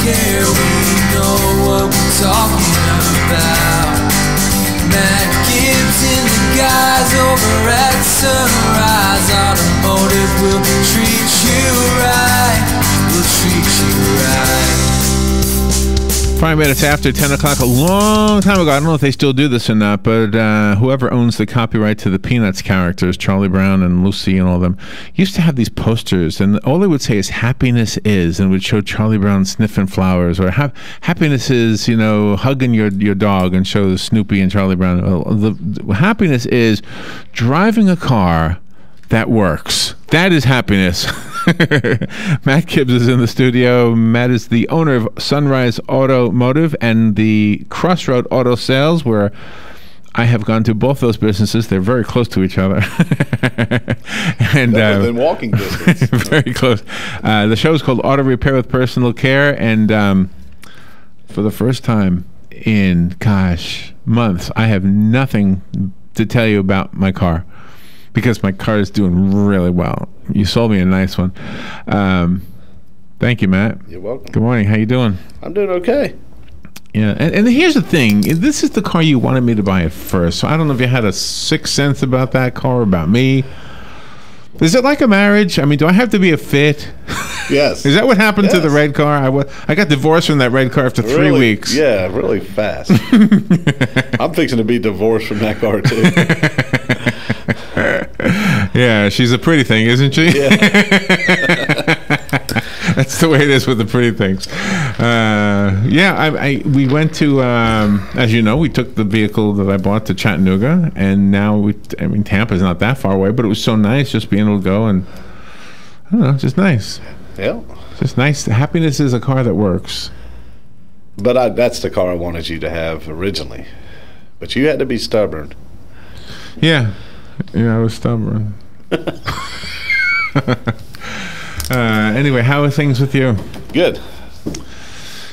care, we know what we're talking about. Matt Gibbs in the guys over at Sunrise Automotive will treat you right. We'll treat you right. 5 minutes after 10 o'clock, a long time ago. I don't know if they still do this or not, but whoever owns the copyright to the Peanuts characters, Charlie Brown and Lucy and all of them, used to have these posters, and all they would say is "happiness is," and would show Charlie Brown sniffing flowers, or "happiness is, you know, hugging your dog," and show Snoopy and Charlie Brown. The happiness is driving a car that works. That is happiness. Matt Gibbs is in the studio. Matt is the owner of Sunrise Automotive and the Crossroad Auto Sales, where I have gone to both those businesses. They're very close to each other. And within walking distance. Very close. The show is called Auto Repair with Personal Care, and for the first time in, months, I have nothing to tell you about my car, because my car is doing really well. You sold me a nice one. Thank you, Matt. You're welcome. Good morning. How you doing? I'm doing okay. Yeah, and here's the thing. This is the car you wanted me to buy at first. So I don't know if you had a sixth sense about that car, about me. Is it like a marriage? I mean, do I have to be a fit? Yes. Is that what happened to the red car? I got divorced from that red car after 3 weeks. Yeah, really fast. I'm fixing to be divorced from that car, too. Yeah, she's a pretty thing, isn't she? Yeah. That's the way it is with the pretty things. We went to, as you know, we took the vehicle that I bought to Chattanooga, and now Tampa's not that far away, but it was so nice just being able to go, and I don't know, just nice. Yeah. Just nice. Happiness is a car that works. But that's the car I wanted you to have originally. But you had to be stubborn. Yeah, I was stubborn. Anyway, how are things with you? Good.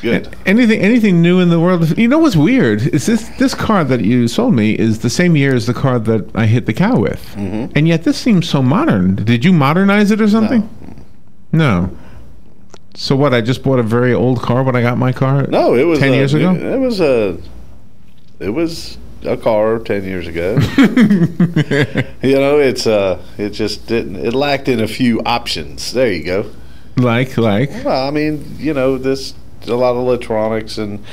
Anything new in the world? You know what's weird is this car that you sold me is the same year as the car that I hit the cow with, and yet this seems so modern. Did you modernize it or something? No. So what? I just bought a very old car when I got my car. No, it was 10 years ago. It was a car 10 years ago. You know, it just didn't. It lacked in a few options. There you go. Like. Well, I mean, you know, there's a lot of electronics and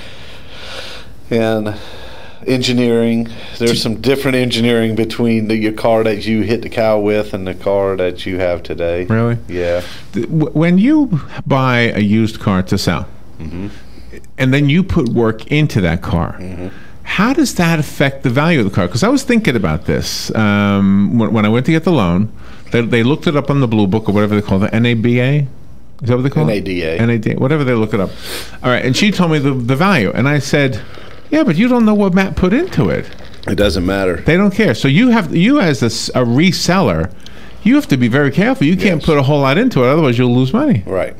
engineering. There's some different engineering between your car that you hit the cow with and the car that you have today. Really? Yeah. When you buy a used car to sell, and then you put work into that car, how does that affect the value of the car? Because I was thinking about this when I went to get the loan. They looked it up on the Blue Book or whatever they call it, NABA. Is that what they call it? NADA. NADA, whatever they look it up. All right, and she told me the value, and I said, yeah, but you don't know what Matt put into it. It doesn't matter. They don't care. So you as a reseller, you have to be very careful. You can't put a whole lot into it, otherwise you'll lose money. Right.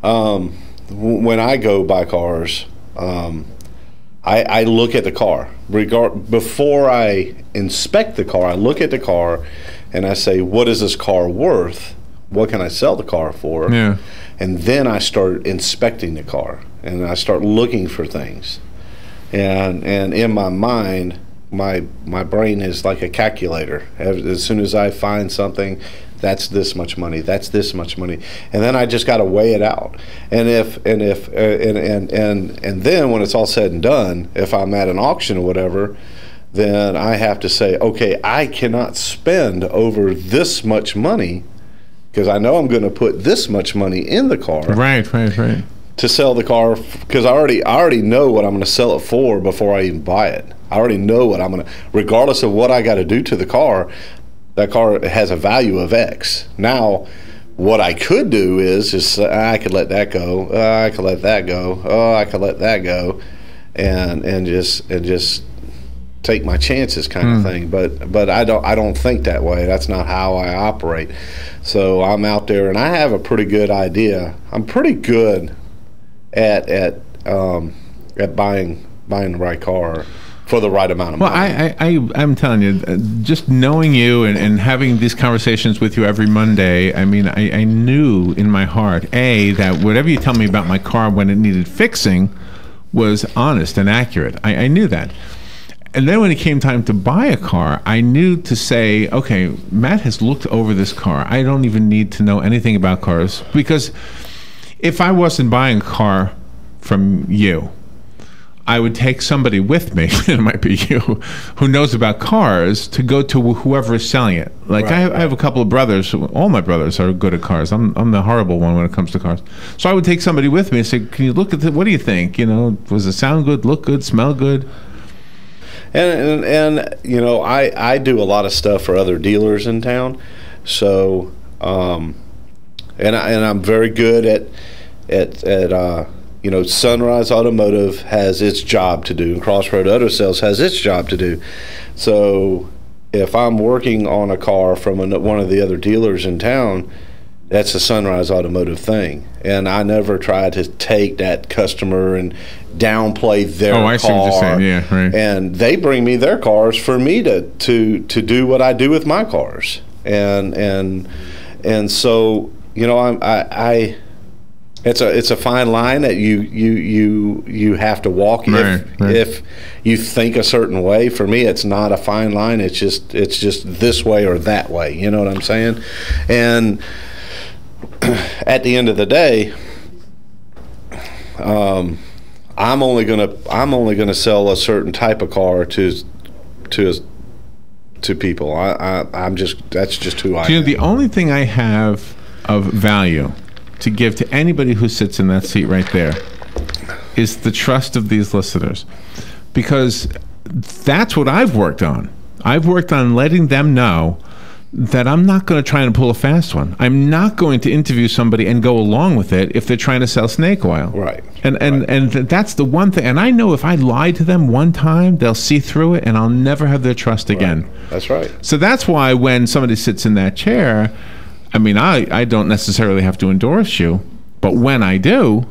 When I go buy cars, I look at the car. Before I inspect the car, I look at the car and I say, what is this car worth? What can I sell the car for? Yeah. And then I start inspecting the car and I start looking for things. And in my mind, my brain is like a calculator. As soon as I find something, that's this much money, that's this much money, and then I just got to weigh it out. And then when it's all said and done, if I'm at an auction or whatever, then I have to say, okay, I cannot spend over this much money because I know I'm going to put this much money in the car. Right. To sell the car, because I already know what I'm going to sell it for before I even buy it. I already know what I'm going to, regardless of what I got to do to the car, that car has a value of X. Now, what I could do is I could let that go. I could let that go. Oh, I could let that go, and just take my chances, kind of thing. But I don't think that way. That's not how I operate. So I'm out there, and I have a pretty good idea. I'm pretty good at buying the right car for the right amount of Well, money. I'm telling you, just knowing you and having these conversations with you every Monday, I mean, I knew in my heart, that whatever you tell me about my car when it needed fixing was honest and accurate. I knew that. And then when it came time to buy a car, I knew to say, okay, Matt has looked over this car. I don't even need to know anything about cars, because if I wasn't buying a car from you, I would take somebody with me, it might be you, who knows about cars, to go to whoever is selling it. Like I have a couple of brothers. All my brothers are good at cars. I'm the horrible one when it comes to cars. So I would take somebody with me and say, can you look at it? What do you think? You know, does it sound good, look good, smell good? And you know, I do a lot of stuff for other dealers in town. So, and I'm very good at you know, Sunrise Automotive has its job to do, and Crossroad Auto Sales has its job to do. So if I'm working on a car from one of the other dealers in town, that's a Sunrise Automotive thing. And I never try to take that customer and downplay their car. Oh, I see what you're saying. Yeah, right. And they bring me their cars for me to do what I do with my cars. And so, you know, it's a fine line that you have to walk if you think a certain way. For me, it's not a fine line. It's just this way or that way. You know what I'm saying? And at the end of the day, I'm only gonna sell a certain type of car to people. That's just who I am. You know, the only thing I have of value to give to anybody who sits in that seat right there is the trust of these listeners, because that's what I've worked on. I've worked on letting them know that I'm not going to try and pull a fast one. I'm not going to interview somebody and go along with it if they're trying to sell snake oil. Right. And that's the one thing. And I know if I lie to them one time, they'll see through it, and I'll never have their trust again. That's right. So that's why when somebody sits in that chair, I mean, I don't necessarily have to endorse you, but when I do,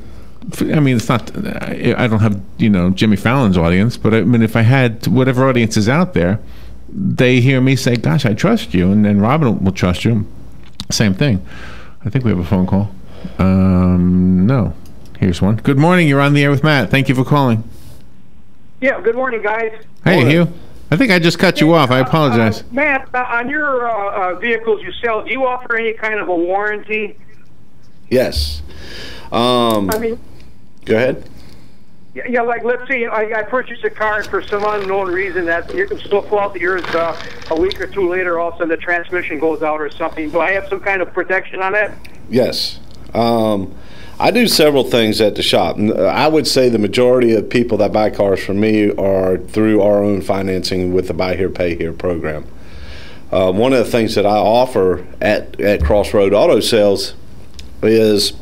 I mean, it's not, I don't have, you know, Jimmy Fallon's audience, but I mean, if I had whatever audience is out there, they hear me say, gosh, I trust you, and then Robin will trust you. Same thing. I think we have a phone call. No. Here's one. Good morning. You're on the air with Matt. Thank you for calling. Yeah, good morning, guys. Hey, Hugh. I think I just cut you off. I apologize. Matt, on your vehicles you sell, do you offer any kind of a warranty? Yes. I mean, go ahead. Yeah, like let's say I purchased a car and for some unknown reason that you can still pull out the yours a week or two later, all of a sudden the transmission goes out or something. Do I have some kind of protection on that? Yes. I do several things at the shop. I would say the majority of people that buy cars from me are through our own financing with the Buy Here, Pay Here program. One of the things that I offer at Crossroad Auto Sales is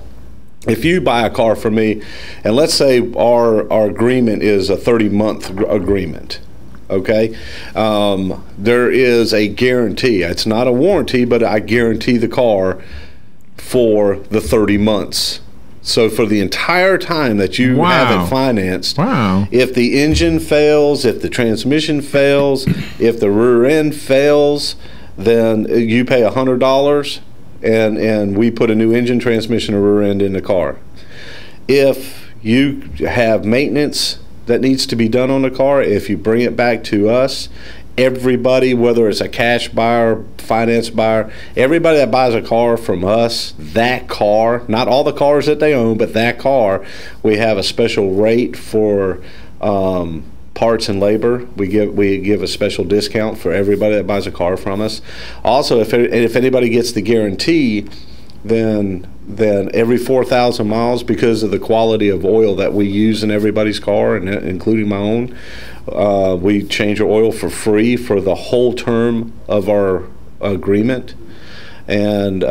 if you buy a car from me, and let's say our agreement is a 30-month agreement, okay? There is a guarantee. It's not a warranty, but I guarantee the car for the 30 months. So for the entire time that you have it financed, if the engine fails, if the transmission fails, if the rear end fails, then you pay $100 and we put a new engine, transmission, or rear end in the car. If you have maintenance that needs to be done on the car, if you bring it back to us, everybody, whether it's a cash buyer, finance buyer, everybody that buys a car from us, that car, not all the cars that they own, but that car, we have a special rate for parts and labor. We give a special discount for everybody that buys a car from us. Also, if anybody gets the guarantee, then every 4,000 miles, because of the quality of oil that we use in everybody's car, and including my own, we change our oil for free for the whole term of our agreement. And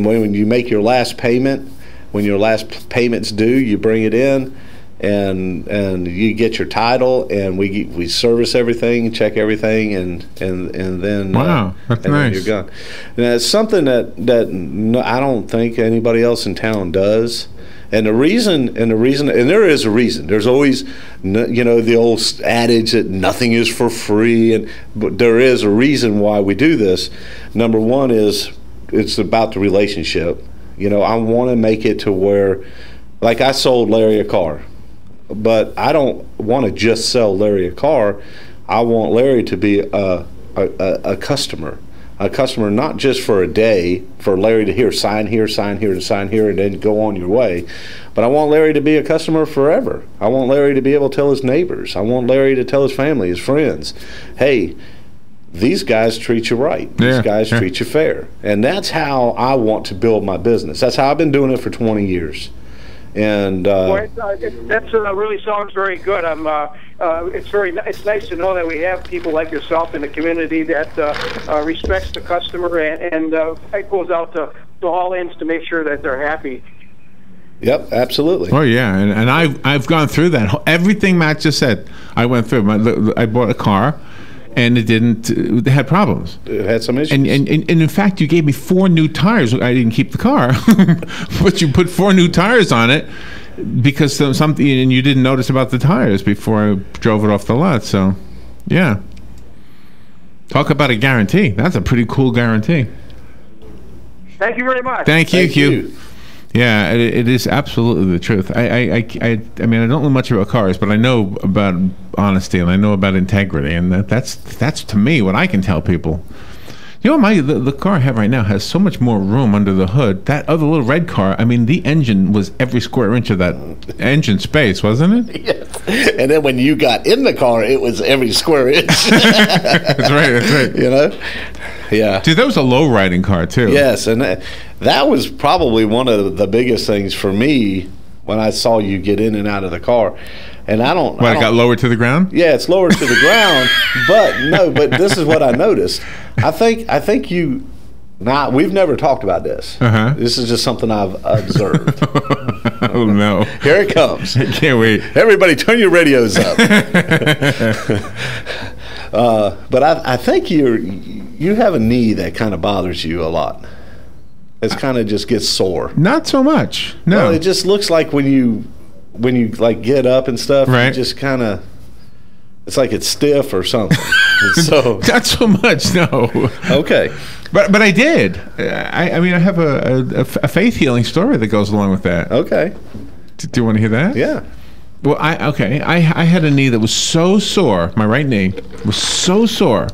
when you make your last payment, when your last payment's due, you bring it in, and you get your title, and we service everything, check everything, and then that's and nice. then you're gone. And it's something that I don't think anybody else in town does. And there is a reason. There's always, the old adage that nothing is for free, but there is a reason why we do this. Number one is it's about the relationship. I want to make it to where, like, I sold Larry a car, but I don't want to just sell Larry a car. I want Larry to be a customer. A customer not just for a day, for Larry to sign here, and sign here, and then go on your way. But I want Larry to be a customer forever. I want Larry to be able to tell his neighbors. I want Larry to tell his family, his friends, hey, these guys treat you right. These guys treat you fair. And that's how I want to build my business. That's how I've been doing it for 20 years. And that really sounds very good. It's nice to know that we have people like yourself in the community that respects the customer and it goes out to all ends to make sure that they're happy. Yep, absolutely. Oh yeah, and I've gone through that. Everything Matt just said, I went through. I bought a car, and it had problems. It had some issues. And in fact, you gave me 4 new tires. I didn't keep the car, but you put 4 new tires on it because something, and you didn't notice about the tires before I drove it off the lot. So, yeah. Talk about a guarantee. That's a pretty cool guarantee. Thank you very much. Thank you. Yeah, it is absolutely the truth. I mean, I don't know much about cars, but I know about honesty and I know about integrity, and that's to me what I can tell people. The car I have right now has so much more room under the hood. That other little red car, I mean, the engine was every square inch of that engine space, wasn't it? Yes. And then when you got in the car, it was every square inch. That's right. Yeah. Dude, that was a low-riding car, too. Yes, and that was probably one of the biggest things for me when I saw you get in and out of the car. And it got lowered to the ground? Yeah, it's lowered to the ground. But this is what I noticed. I think you. Now, we've never talked about this. Uh-huh. This is just something I've observed. Oh, no. Here it comes. I can't wait. Everybody turn your radios up. But I think you have a knee that kind of bothers you a lot. It kind of just gets sore. Not so much. No. Well, it just looks like when you like get up and stuff, right. You just kind of, it's like it's stiff or something. So not so much, no. Okay. But I did. I mean, I have a faith healing story that goes along with that. Okay. Do you want to hear that? Yeah. Well, I had a knee that was so sore. My right knee was so sore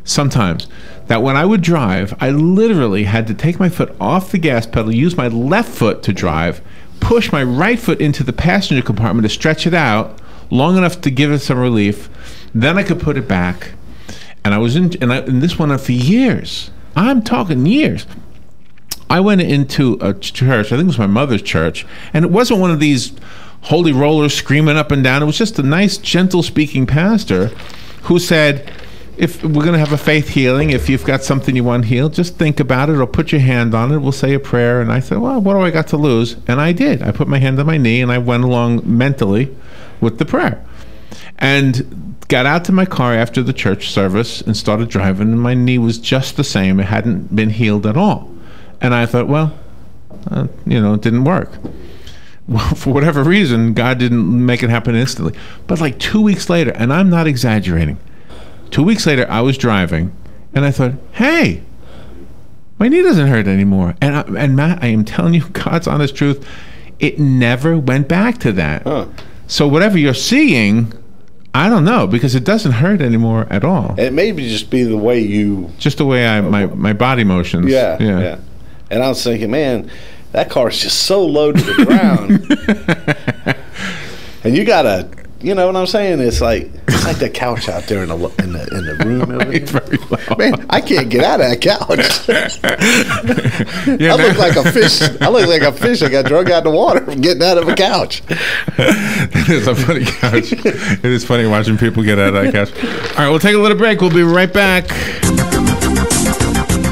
sometimes that when I would drive, I literally had to take my foot off the gas pedal, use my left foot to drive, push my right foot into the passenger compartment to stretch it out long enough to give it some relief. Then I could put it back. And I was and this went on for years. I'm talking years. I went into a church, I think it was my mother's church, and it wasn't one of these holy rollers screaming up and down. It was just a nice, gentle-speaking pastor who said, if we're going to have a faith healing, if you've got something you want healed, just think about it or put your hand on it. We'll say a prayer. And I said, well, what do I got to lose? And I did. I put my hand on my knee and I went along mentally with the prayer. And got out to my car after the church service and started driving, and my knee was just the same. It hadn't been healed at all. And I thought, well, it didn't work. Well, for whatever reason, God didn't make it happen instantly. But like 2 weeks later, and I'm not exaggerating, 2 weeks later, I was driving, and I thought, hey, my knee doesn't hurt anymore. And Matt, I am telling you, God's honest truth, it never went back to that. Huh. So whatever you're seeing, I don't know, because it doesn't hurt anymore at all. It may just be the way you... Just the way my body motions. Yeah. And I was thinking, man, that car's just so low to the ground. And you got to... You know what I'm saying? It's like the couch out there in the room. It's very low. Man, I can't get out of that couch. I look like a fish. I look like a fish that got drug out of the water from getting out of a couch. It is a funny couch. It is funny watching people get out of that couch. All right, we'll take a little break. We'll be right back.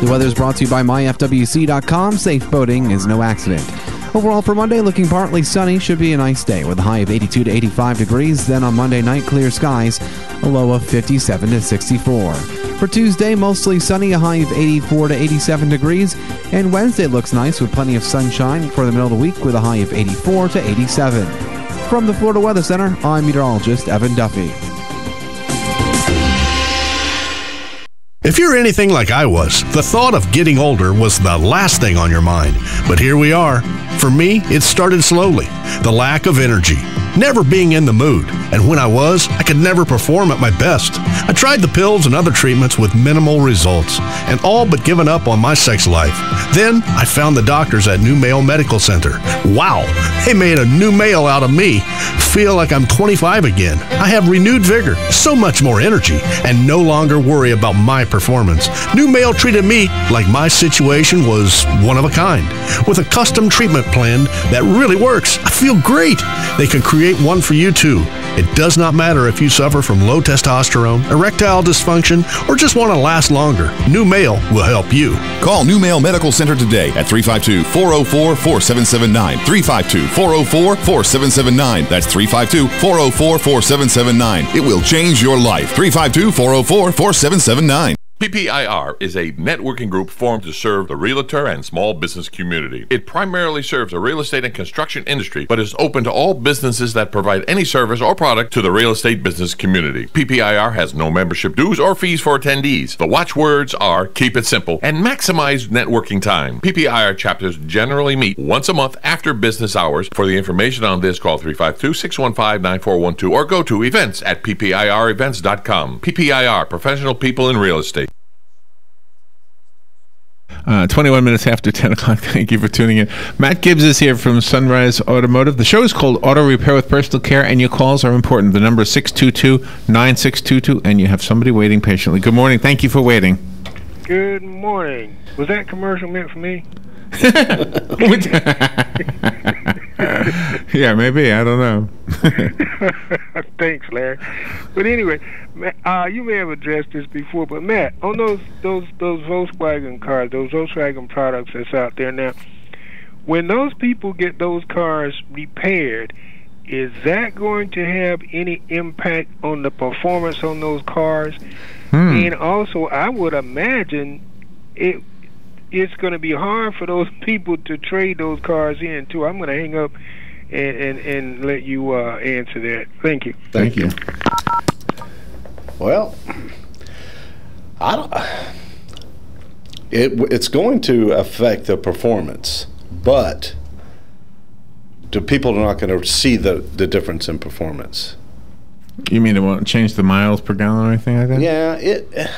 The weather is brought to you by myfwc.com. Safe boating is no accident. Overall for Monday, looking partly sunny, should be a nice day with a high of 82 to 85 degrees. Then on Monday night, clear skies, a low of 57 to 64. For Tuesday, mostly sunny, a high of 84 to 87 degrees. And Wednesday looks nice with plenty of sunshine for the middle of the week with a high of 84 to 87. From the Florida Weather Center, I'm meteorologist Evan Duffy. If you're anything like I was, the thought of getting older was the last thing on your mind. But here we are. For me, it started slowly. The lack of energy, never being in the mood, and when I was, I could never perform at my best. I tried the pills and other treatments with minimal results, and all but given up on my sex life. Then, I found the doctors at New Male Medical Center. Wow, they made a new male out of me. Feel like I'm 25 again. I have renewed vigor, so much more energy, and no longer worry about my performance. New Male treated me like my situation was one of a kind, with a custom treatment plan that really works. I feel great. They can create one for you too. It does not matter if you suffer from low testosterone, erectile dysfunction, or just want to last longer. New Male will help you. Call New Male Medical Center today at 352-404-4779. 352-404-4779. That's 352-404-4779. It will change your life. 352-404-4779. PPIR is a networking group formed to serve the realtor and small business community. It primarily serves the real estate and construction industry, but is open to all businesses that provide any service or product to the real estate business community. PPIR has no membership dues or fees for attendees. The watchwords are keep it simple and maximize networking time. PPIR chapters generally meet once a month after business hours. For the information on this, call 352-615-9412 or go to events@ppirevents.com. PPIR, professional people in real estate. 21 minutes after 10 o'clock. Thank you for tuning in. Matt Gibbs is here from Sunrise Automotive. The show is called Auto Repair with Personal Care, and your calls are important. The number is 622-9622, and you have somebody waiting patiently. Good morning. Thank you for waiting. Good morning. Was that commercial meant for me? Yeah, maybe. I don't know. Thanks, Larry. But anyway, you may have addressed this before, but Matt, on those Volkswagen cars, those Volkswagen products that's out there now, when those people get those cars repaired, is that going to have any impact on the performance on those cars? And also, I would imagine it's going to be hard for those people to trade those cars in too. I'm going to hang up and let you answer that. Thank you. Thank you. Well, it's going to affect the performance, but the people are not going to see the difference in performance. You mean it won't change the miles per gallon or anything like that? Yeah,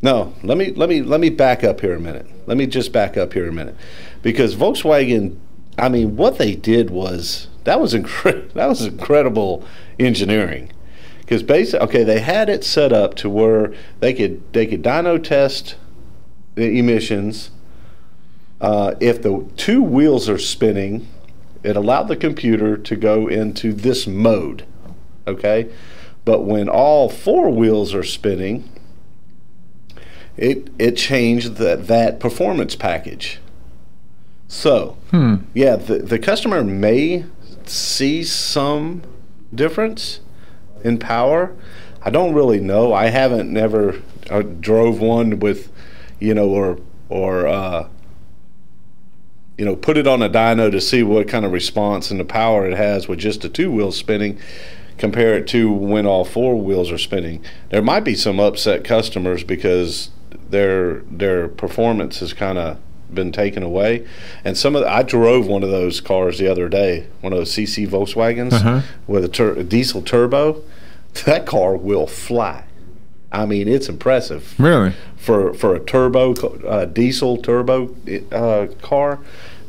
No, let me back up here a minute. Let me just back up here a minute, because Volkswagen, I mean, what they did was that was incredible engineering, because basically, they had it set up to where they could dyno test the emissions. If the two wheels are spinning, it allowed the computer to go into this mode, okay? But when all four wheels are spinning, it changed that performance package. So, yeah, the customer may see some difference in power. I don't really know. I haven't never drove one with, or put it on a dyno to see what kind of response and the power it has with just the two wheels spinning. Compare it to when all four wheels are spinning. There might be some upset customers because their performance has kind of been taken away. And I drove one of those cars the other day, one of those CC Volkswagens with a diesel turbo. That car will fly. I mean, it's impressive. Really? For a turbo diesel turbo car,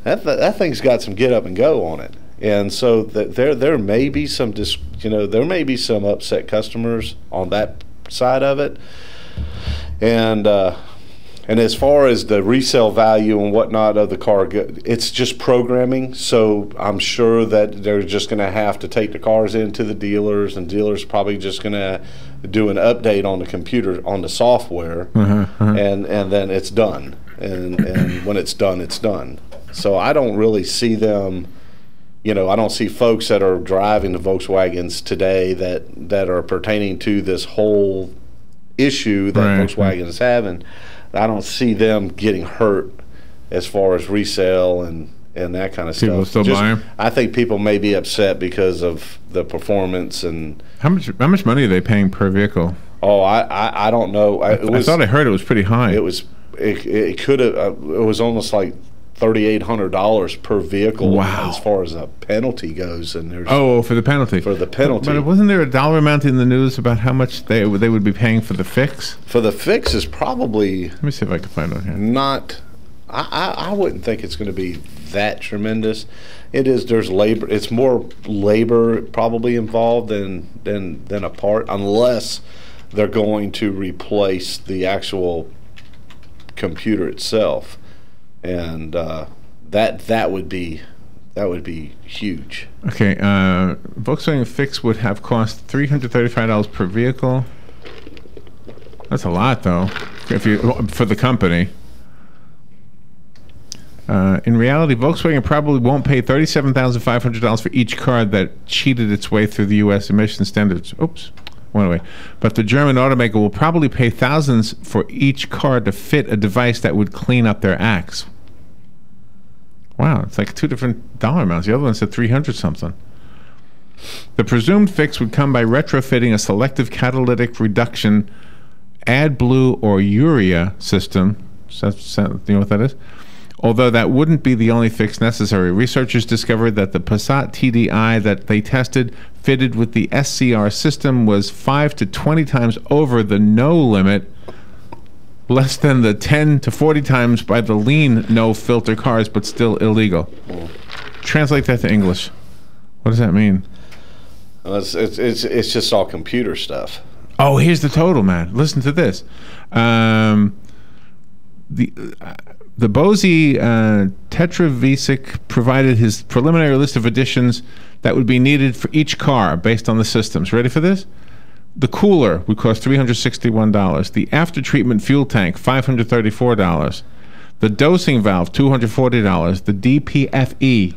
that thing's got some get up and go on it. And so there may be some there may be some upset customers on that side of it. And as far as the resale value and whatnot of the car, it's just programming. So I'm sure that they're just going to have to take the cars into the dealers, and dealers probably just going to do an update on the computer, on the software, and then it's done. And when it's done, it's done. So I don't really see them, I don't see folks that are driving the Volkswagens today that are pertaining to this whole issue that Volkswagen is having. I don't see them getting hurt as far as resale and that kind of stuff. People still buy them? I think people may be upset because of the performance and how much money are they paying per vehicle? Oh, I don't know. I thought I heard it was pretty high. It was it could have it was almost like $3,800 per vehicle. Wow. As far as a penalty goes, and there's for the penalty. For the penalty. But wasn't there a dollar amount in the news about how much they would be paying for the fix? For the fix is probably. Let me see if I can find it here. Not. I wouldn't think it's going to be that tremendous. It is. There's labor. It's more labor probably involved than a part, unless they're going to replace the actual computer itself, and that would be huge. Okay, Volkswagen Fix would have cost $335 per vehicle. That's a lot, though, for the company. In reality, Volkswagen probably won't pay $37,500 for each car that cheated its way through the U.S. emission standards. Oops, went away. But the German automaker will probably pay thousands for each car to fit a device that would clean up their acts. Wow, it's like two different dollar amounts. The other one said 300 something. The presumed fix would come by retrofitting a selective catalytic reduction AdBlue or urea system. You know what that is? Although that wouldn't be the only fix necessary. Researchers discovered that the Passat TDI that they tested fitted with the SCR system was 5 to 20 times over the no limit, less than the 10 to 40 times by the lean no filter cars, but still illegal. Translate that to English. What does that mean? Well, it's just all computer stuff. Oh, here's the total, man. Listen to this. The Bozy Tetravisic provided his preliminary list of additions that would be needed for each car based on the systems. Ready for this? The cooler would cost $361. The after-treatment fuel tank, $534. The dosing valve, $240. The DPFE,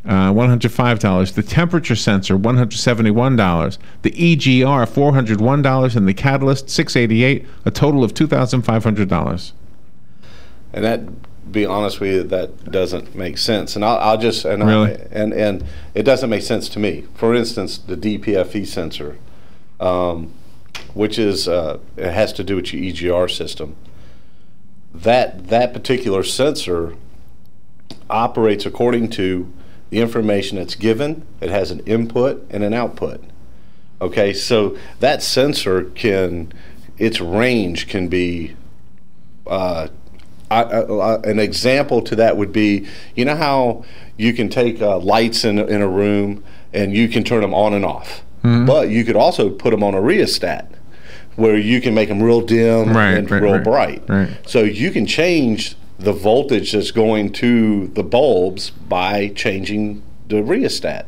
$105. The temperature sensor, $171. The EGR, $401. And the catalyst, $688. A total of $2,500. And that, be honest with you, that doesn't make sense. And I'll just really? And it doesn't make sense to me. For instance, the DPFE sensor, which is it has to do with your EGR system. That particular sensor operates according to the information that's given. It has an input and an output. Okay, so that sensor its range can be. An example to that would be, you know how you can take lights in a room and you can turn them on and off, but you could also put them on a rheostat where you can make them real dim and real bright. Right. So you can change the voltage that's going to the bulbs by changing the rheostat.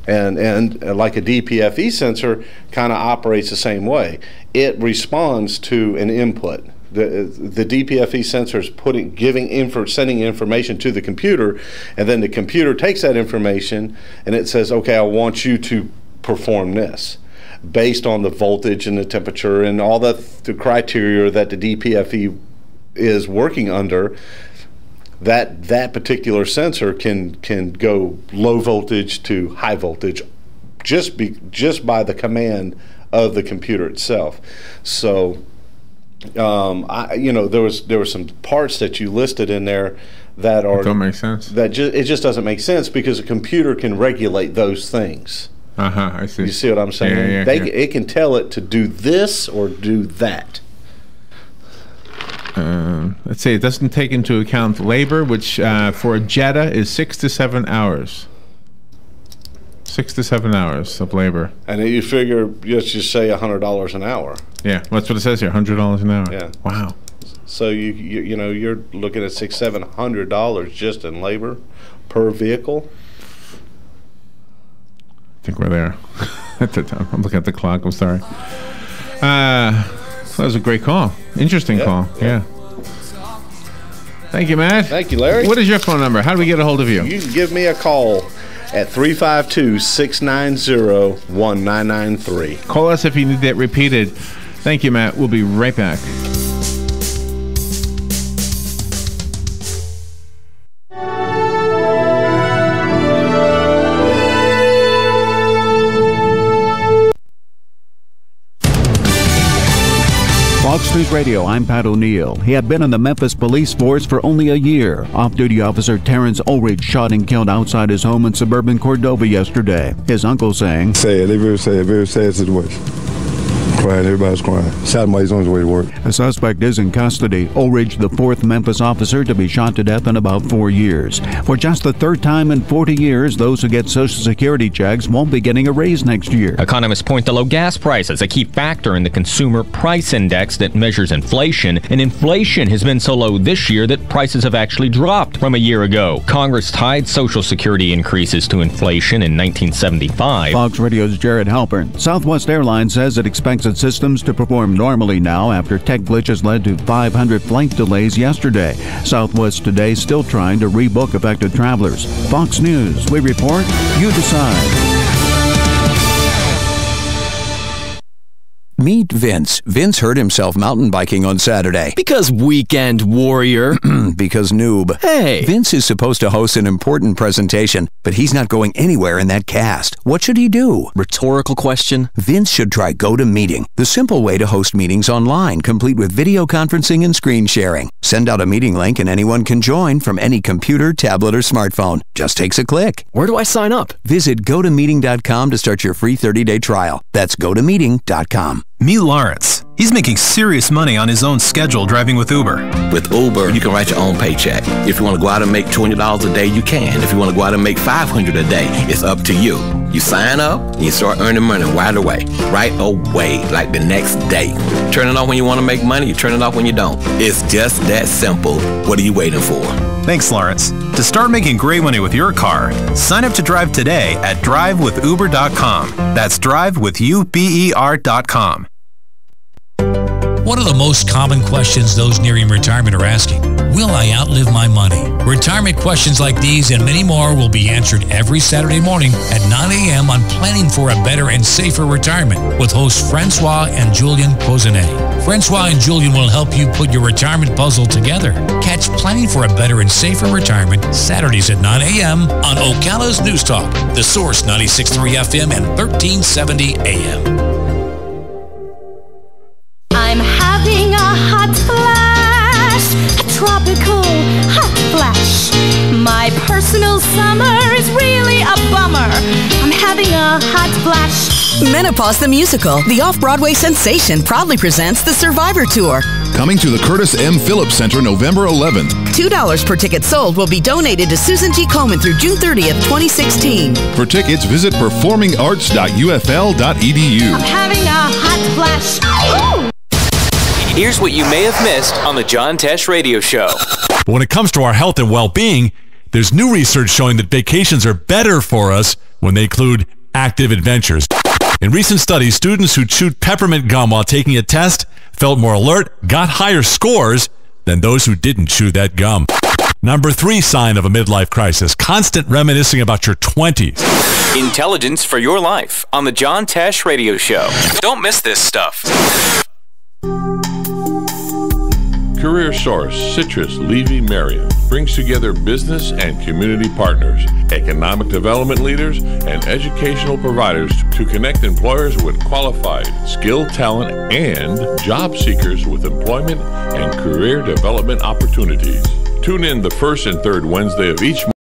And like a DPFE sensor kind of operates the same way. It responds to an input. The DPFE sensor is sending information to the computer, and then the computer takes that information and it says, okay, I want you to perform this based on the voltage and the temperature and all the criteria that the DPFE is working under. That particular sensor can go low voltage to high voltage just by the command of the computer itself. So there were some parts that you listed in there that don't make sense. It just doesn't make sense because a computer can regulate those things. I see. You see what I'm saying? It can tell it to do this or do that. Let's say it doesn't take into account labor, which for a Jetta is 6 to 7 hours. 6 to 7 hours of labor. And then you figure, let's just say $100 an hour. Yeah, that's what it says here, $100 an hour. Yeah. Wow. So you're looking at $600-700 just in labor per vehicle. I think we're there. At the time, I'm looking at the clock. I'm sorry. So that was a great call. Interesting call. Yeah. Thank you, Matt. Thank you, Larry. What is your phone number? How do we get a hold of you? You can give me a call at 352-690-1993. Call us if you need that repeated. Thank you, Matt. We'll be right back. Fox News Radio, I'm Pat O'Neill. He had been in the Memphis police force for only a year. Off-duty officer Terrence Ulrich shot and killed outside his home in suburban Cordova yesterday. His uncle saying, Sad, they very sad situation. Crying, everybody's crying. Shot him while he's on his way to work. The suspect is in custody. Ulrich, the fourth Memphis officer to be shot to death in about 4 years. For just the third time in 40 years, those who get Social Security checks won't be getting a raise next year. Economists point to low gas prices, a key factor in the Consumer Price Index that measures inflation. And inflation has been so low this year that prices have actually dropped from a year ago. Congress tied Social Security increases to inflation in 1975. Fox Radio's Jared Halpern. Southwest Airlines says it expects its systems to perform normally now after tech glitches led to 500 flight delays yesterday. Southwest today still trying to rebook affected travelers. Fox News, we report, you decide. Meet Vince. Vince hurt himself mountain biking on Saturday. Because weekend warrior. Because noob. Hey! Vince is supposed to host an important presentation, but he's not going anywhere in that cast. What should he do? Rhetorical question. Vince should try GoToMeeting, the simple way to host meetings online, complete with video conferencing and screen sharing. Send out a meeting link and anyone can join from any computer, tablet, or smartphone. Just takes a click. Where do I sign up? Visit GoToMeeting.com to start your free 30-day trial. That's GoToMeeting.com. Meet Lawrence. He's making serious money on his own schedule driving with Uber. With Uber, you can write your own paycheck. If you want to go out and make $20 a day, you can. If you want to go out and make $500 a day, it's up to you. You sign up, and you start earning money right away. Right away, like the next day. Turn it off when you want to make money, you turn it off when you don't. It's just that simple. What are you waiting for? Thanks, Lawrence. To start making great money with your car, sign up to drive today at drivewithuber.com. That's drivewithuber.com. One of the most common questions those nearing retirement are asking, will I outlive my money? Retirement questions like these and many more will be answered every Saturday morning at 9 a.m. on Planning for a Better and Safer Retirement with hosts Francois and Julian Pozenet. Francois and Julian will help you put your retirement puzzle together. Catch Planning for a Better and Safer Retirement Saturdays at 9 a.m. on Ocala's News Talk, The Source 96.3 FM and 1370 AM. I'm having a hot flash, a tropical hot flash. My personal summer is really a bummer. I'm having a hot flash. Menopause the Musical, the off-Broadway sensation, proudly presents the Survivor Tour. Coming to the Curtis M. Phillips Center November 11th. $2 per ticket sold will be donated to Susan G. Komen through June 30th, 2016. For tickets, visit performingarts.ufl.edu. I'm having a hot flash. Ooh! Here's what you may have missed on the John Tesh Radio Show. But when it comes to our health and well-being, there's new research showing that vacations are better for us when they include active adventures. In recent studies, students who chewed peppermint gum while taking a test felt more alert, got higher scores than those who didn't chew that gum. Number 3 sign of a midlife crisis, constant reminiscing about your 20s. Intelligence for your life on the John Tesh Radio Show. Don't miss this stuff. Career Source, Citrus, Levy, Marion brings together business and community partners, economic development leaders, and educational providers to connect employers with qualified, skilled talent and job seekers with employment and career development opportunities. Tune in the first and third Wednesday of each month